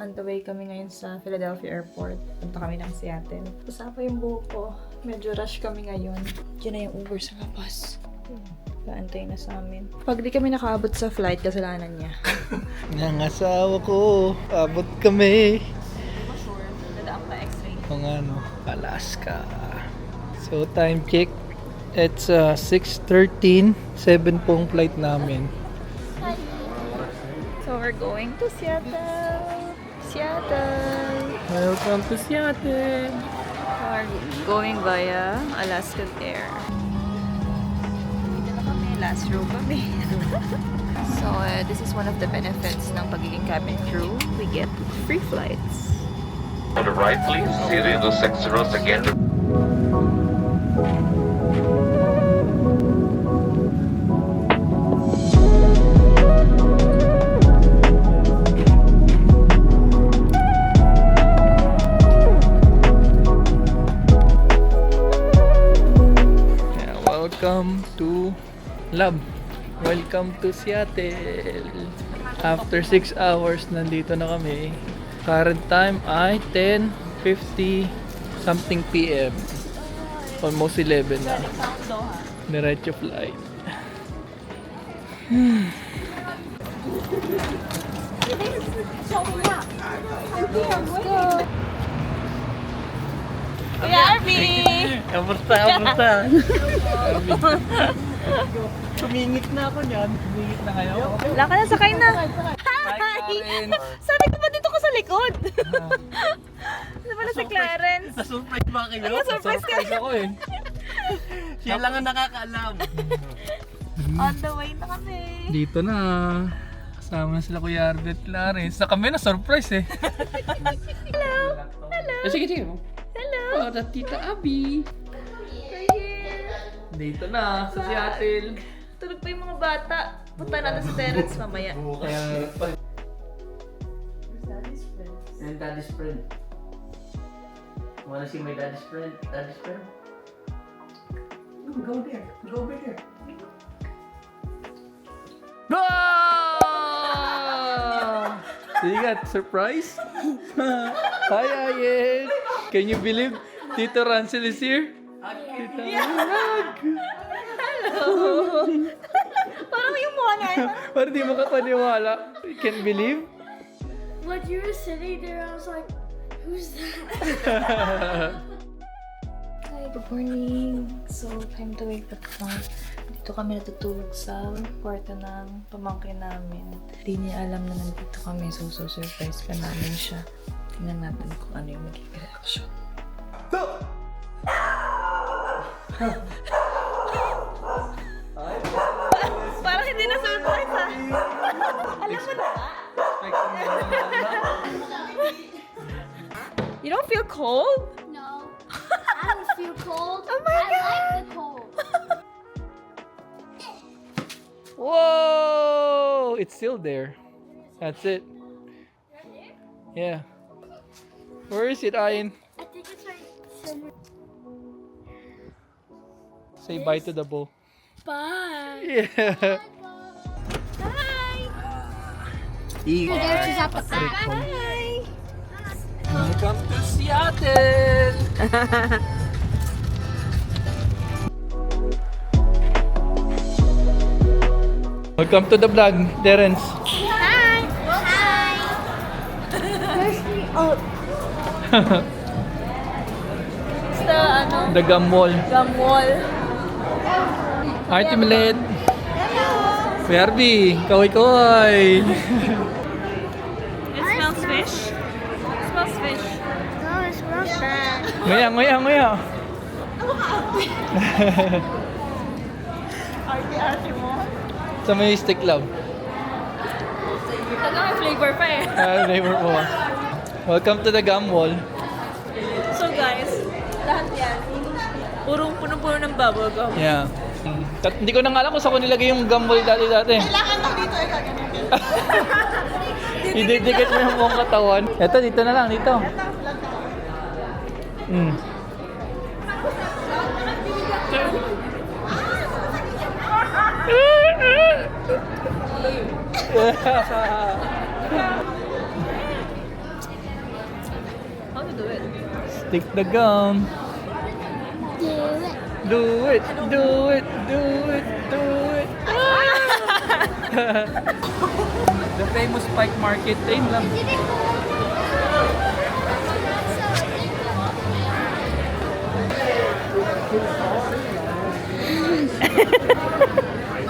On the way kami ngayon sa Philadelphia Airport. Punta kami ng Seattle. Usapa yung buhok ko. Medyo rush kami ngayon. Diyan na yung Uber sa labas. Kaantay na sa amin. Pag di kami nakaabot sa flight, kasalanan niya. Ng asawa ko, abot kami. Sure. Nadaang pa x-ray. Kung ano, Alaska. So time check, it's 6:13, 7 pong flight namin. So we're going to Seattle. Seattle. Welcome to Seattle. We're going via Alaskan Air. Dito na kami. Last row kami. So this is one of the benefits ng pagiging cabin crew. We get free flights. On the right, please. Series 260 again. Welcome to Lab. Welcome to Seattle. After 6 hours, nandito na kami. Current time ay 10:50 something PM. Almost 11 na. Diretso flight. Kuya Arby! Kamusta? Tumingit na ako niyan. Tumingit na kayo. Wala ka na, sakay na. Hi, Karen. Sabi ko ba dito ko sa likod? Ano pala si Clarence? Na-surprise ba kayo? Na-surprise ka. ako eh. Siya lang ang nakakaalam. On the way na kami. Dito na. Kasama na sila Kuya Arbet Clarence. Sa kami na surprise eh. Hello! Hello! Sige. Hello! Oh, Tita Abby. We're here! Dito na sa Seattle. Tulog pa yung mga bata. Punta natin sa Terrence mamaya. And daddy's friend. Wanna see my daddy's friend? Daddy's friend? Go there. Go over there. Ah! So you got surprise? Hi, Ayen. Can you believe Tito Rancel is here? Tito Hello! Parang yung mukha niya. Parang di makapaniwala. You can believe? When you were sitting there, I was like, who's that? Good morning! So, time to wake up na. Dito kami natutulog sa kwarto ng pamangkin namin. Hindi niya alam na nandito kami, so surprise pa namin siya. Tingnan natin kung ano yung magiging reaction. Parang hindi na surprise ha? Alam mo na ba? You don't feel cold? No. I don't feel cold. Oh my I God. like the cold. Whoa! It's still there. That's it. Yeah. Where is it, Ayen? I think it's right center. Say bye to the bowl. Bye. Yeah. Hi! There she's at the back. Hi! Welcome to Seattle! Welcome to the vlog, Terrence. Hi. Hi. There's me. Oh, It's the, The gum wall. gum wall. Arte Milet. Verbi, kaway-kaway. It smells fish. It smells fish. no, it smells bad. Nguya. Arte mo. Sa may stick love. Taga may flavor pa eh. Flavor po. Welcome to the gum wall. So guys, lahat yan. Purong puno-puno ng bubble gum. Yeah. Hindi ko na nga alam kung saan ko nilagay yung gum wall dati. Kailangan lang dito eh, kaganin. Ididikit mo yung buong katawan. Ito, dito na lang, dito. Stick the gum. Do it, do it, do it, do it. The famous Pike Market. Ayun lang.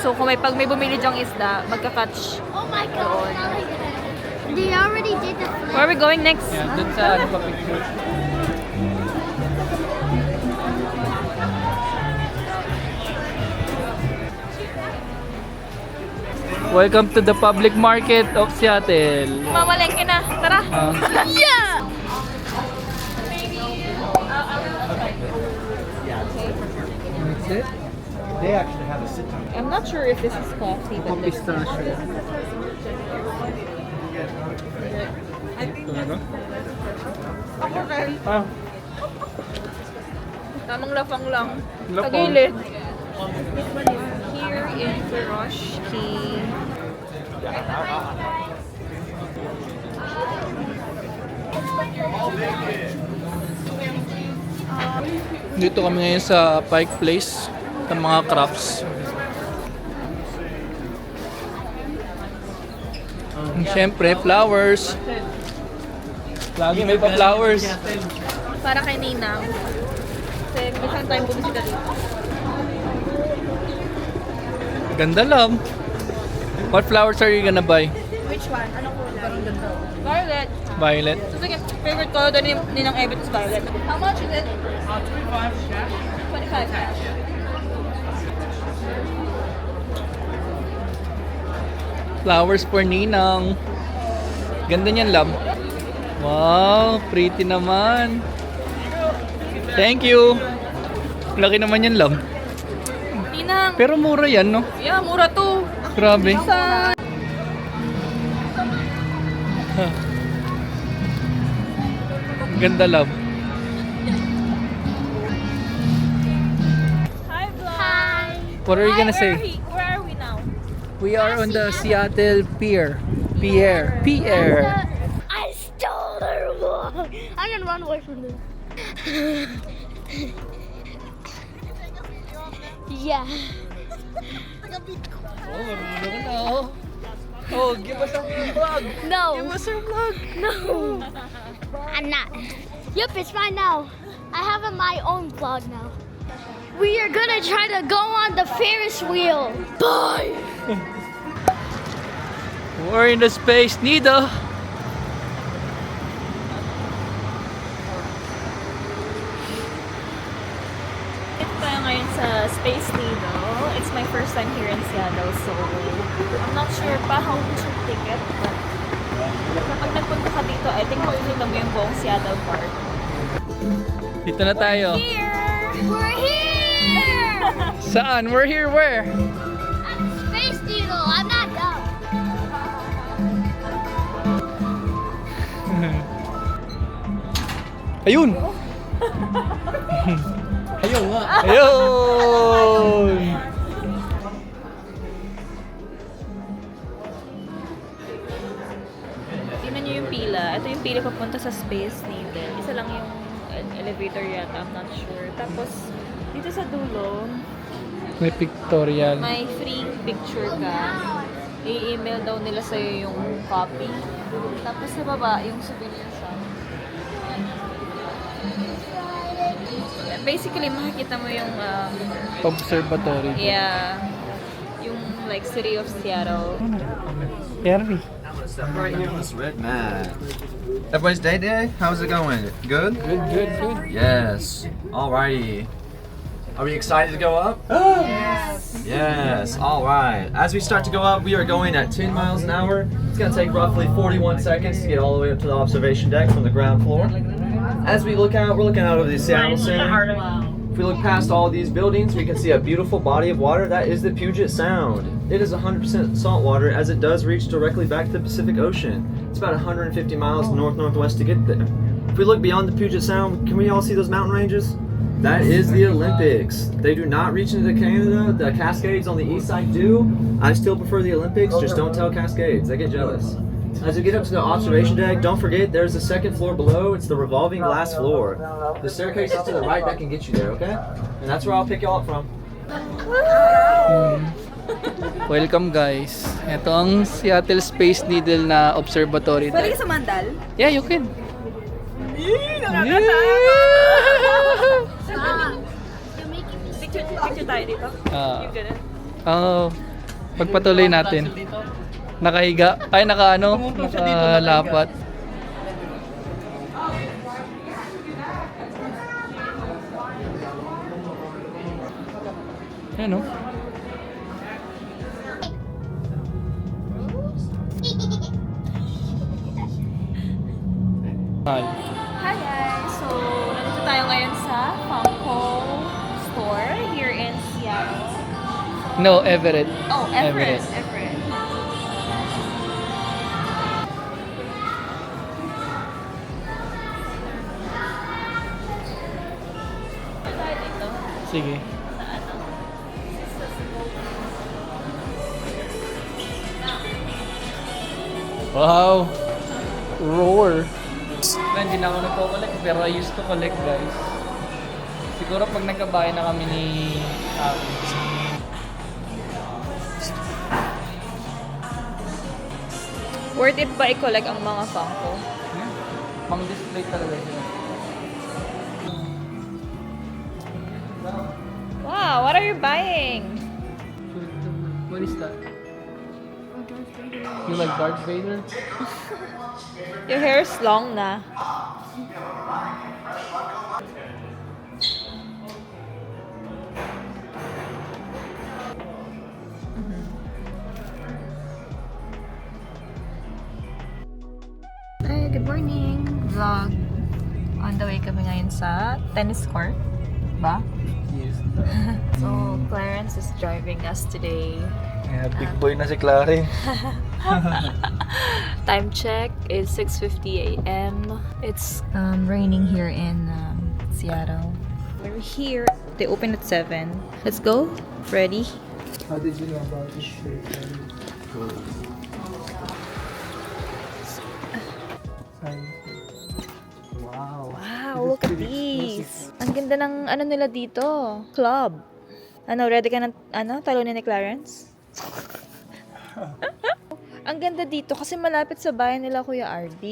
So kung pag may bumili dyang isda, magka-catch. Oh my god. They already did the Where are we going next? Yeah, dun sa ano pa picture. Welcome to the public market of Seattle. Mamalengke na. Tara. Yeah! That's it? They actually have a sit down. I'm not sure if this is coffee, but let's Pistachio. Talaga? Ah, tamang lafang lang. Lafang. Tagilid. Here in Piroshki. dito kami ngayon sa Pike Place ng mga crafts. Siyempre, flowers. Lagi may pa-flowers. Para kay Ninang. Kasi minsan tayong bumisita dito. Ganda lang. What flowers are you gonna buy? Which one? Anong kulay? Violet. Violet. So, sige, favorite color doon ni Ninang Ebit is violet. How much is it? 25 cash. Flowers for Ninang. Ganda niyan, love. Wow, pretty naman. Thank you. Laki naman yan, love. Ninang. Pero mura yan, no? Yeah, mura to. Grabe. Sa... Ganda, love. Hi, vlog. Hi. What are you gonna say? Where are we now? We are on the Seattle Pier. Pier. I stole her vlog. I'm gonna run away from this. Yeah. Oh, give us a vlog. No. Give us a vlog. No. I'm not. Yep, it's fine now. I have my own vlog now. We are gonna try to go on the Ferris wheel. Bye. We're in the Space Needle. Ito tayo ngayon sa Space Needle. It's my first time here in Seattle, so I'm not sure pa how much yung ticket, but kapag nagpunta ka dito, I think makikita mo yung buong Seattle Park. Dito na tayo. We're here. Saan? We're here where? At the Space Needle. I'm not dumb. Ayun! Ayun nga. Ayun! Tingnan nyo yung pila. Ito yung pila papunta sa Space Needle. Isa lang yung elevator yata, I'm not sure. Tapos, dito sa dulo, May pictorial. may free picture ka. I-email daw nila sa'yo yung copy. Tapos sa baba, yung souvenir shop. Basically, makikita mo yung, Observatory. yeah, yung like city of Seattle. Harry. Right here on this red mat. Everybody's day? How's it going? Good? Good. Yes. Alrighty. Are we excited to go up? Yes. Alright. As we start to go up, we are going at 10 miles an hour. It's going to take roughly 41 seconds to get all the way up to the observation deck from the ground floor. As we look out, we're looking out over the Seattle Center. If we look past all these buildings, we can see a beautiful body of water. That is the Puget Sound. It is 100% salt water as it does reach directly back to the Pacific Ocean. It's about 150 miles north-northwest to get there. If we look beyond the Puget Sound, can we all see those mountain ranges? That is the Olympics. They do not reach into Canada. The Cascades on the east side do. I still prefer the Olympics. Just don't tell Cascades. They get jealous. As we get up to the observation deck, don't forget there's a second floor below. It's the revolving glass floor. The staircase is to the right. That can get you there, okay? And that's where I'll pick y'all up from. Welcome guys. Ito ang Seattle Space Needle na observatory. Pwede ka sa Mandal? Yeah, you can. Picture tayo dito. Ah. You gonna? Oh, pagpatuloy natin. Nakahiga. Ay, nakalapat. Ayan o. Hi. Hi guys! So, nandito tayo ngayon sa Funko store here in Seattle. No, Everett. Oh, Everett. Everett. Everett. Tayo dito. Sige. Wow! Roar! Hindi na ako nagko-collect pero I used to collect guys. Siguro pag nagkabahay na kami ni Worth it ba i-collect ang mga Funko? Pang display talaga yun. Wow! What are you buying? What is that? You like Darth Vader? Your hair is long na. Hi, good morning! Vlog. On the way kami ngayon sa tennis court. Ba? Yes. So, Clarence is driving us today. Yeah, big boy na si Clary. Time check is 6:50 a.m. It's raining here in Seattle. We're here. They open at 7. Let's go. Ready? How did you know about this shirt? Wow. Wow, look at these. Ang ganda ng ano nila dito. Club. Ano, ready ka ng talunin ni Clarence? Ang ganda dito kasi malapit sa bahay nila Kuya RD.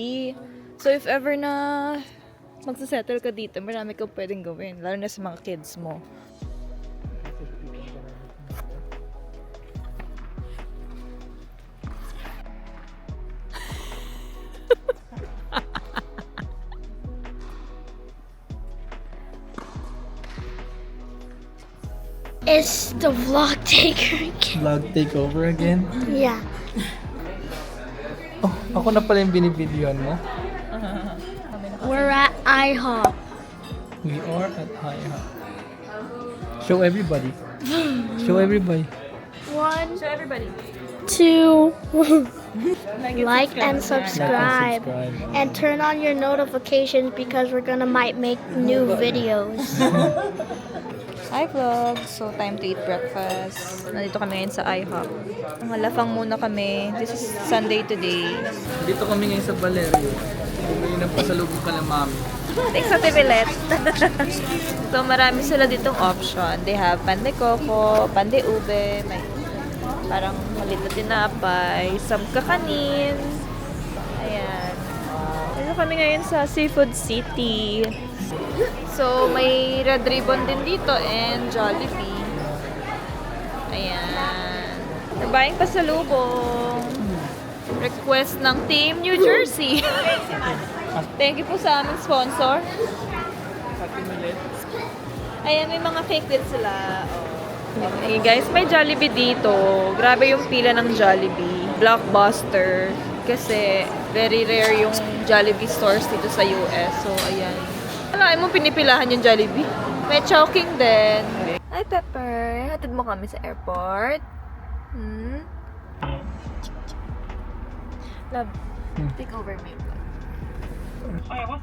So if ever na magsasettle ka dito, marami kang pwedeng gawin. Lalo na sa mga kids mo. It's the vlog taker again. Vlog takeover again? Yeah. Oh, ako na pala yung binibidyoan mo. We're at IHOP. We are at IHOP. Show everybody. Show everybody. 1, So everybody. 2, Like like and subscribe. Subscribe. And turn on your notifications because we're gonna might make new videos. Hi vlog! So, time to eat breakfast. Nandito kami ngayon sa IHOP. Malafang muna kami. This is Sunday today. Dito kami ngayon sa Valerio. Bumili ng pasalubong ka ng mami. Thanks sa Tibilet. So, marami sila ditong option. They have pande coco, pande ube, may parang malit na tinapay, some kakanin. Ayan. Dito kami ngayon sa Seafood City. So, may Red Ribbon din dito and Jollibee. Ayan. We're buying pasalubong. Request ng Team New Jersey. Thank you po sa aming sponsor. Ayan, may mga cake din sila. Oh. Okay guys, may Jollibee dito. Grabe yung pila ng Jollibee. Blockbuster. Kasi very rare yung Jollibee stores dito sa US. So, ayan. Alam mo, pinipilahan yung Jollibee. May Chowking din. Hi, Pepper. Hatid mo kami sa airport. Love, take over me.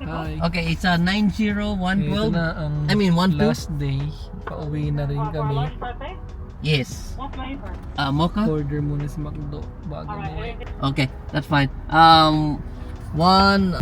Hi. Okay, it's 90112. Ito na ang I mean, 12. last day. Pauwi na rin kami. Yes. What flavor? Mocha? Order muna sa McDo bago mo. Okay, that's fine. One